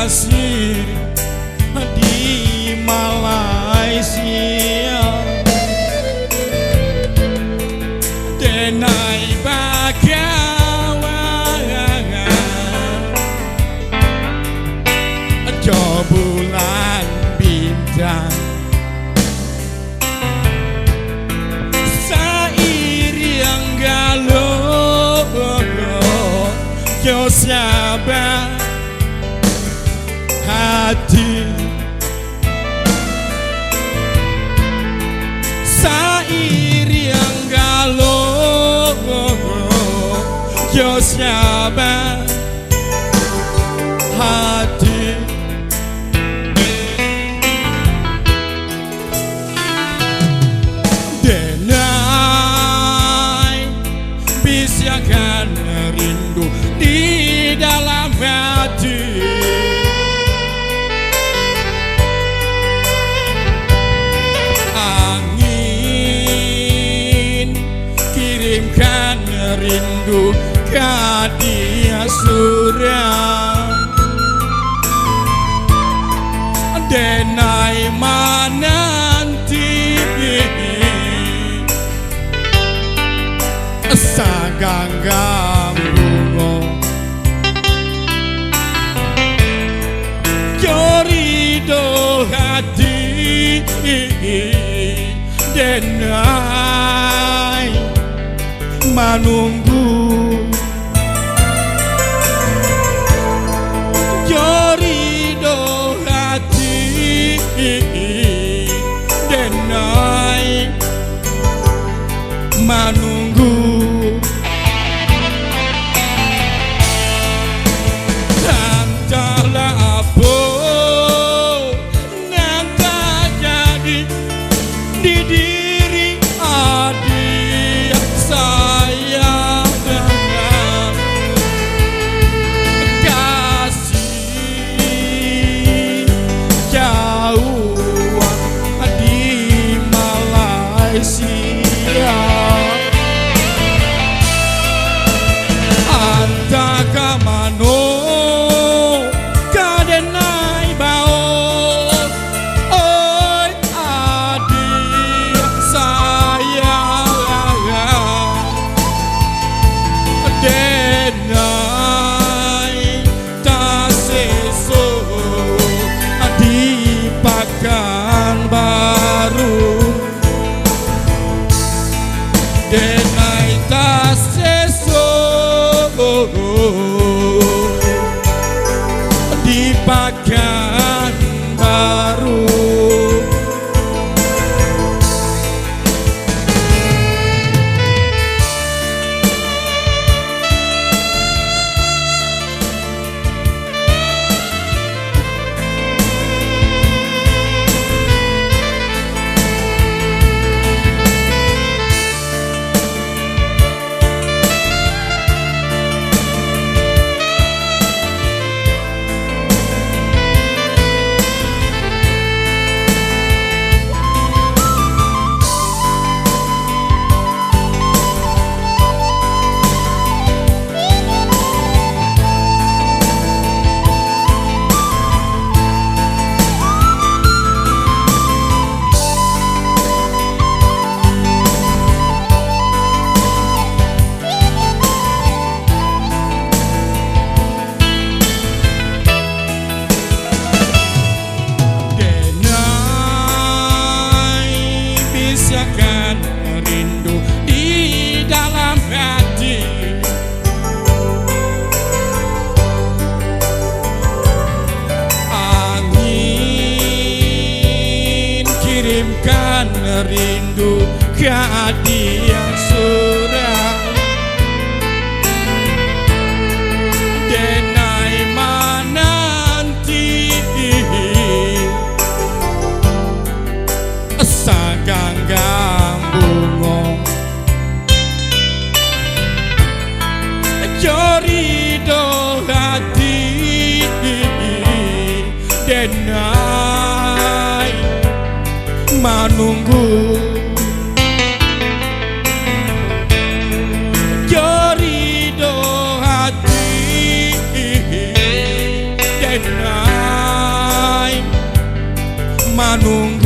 kasih di Malaysia denai bagawan jo bulan bintang seiring galuh yo sabar hati seiring galuh yo sabar hati denai bisiakan rindu di dalam hati kirimkan rindu ke dia surya denai menanti saganggang bungo jorido hati denai menunggu jorido hati denai menunggu entahlah apa yang terjadi di diri adik saya dengan kasih jauh di Malaysia anta kamano kadenai bao oi adik saya denai taseso di Pekanbaru denai taseso di Pekanbaru bisiakan rindu di dalam hati angin kirimkan rindu ke dia surya denai menanti saganggang bungo jorido hati denai menunggu jorido hati denai manunggal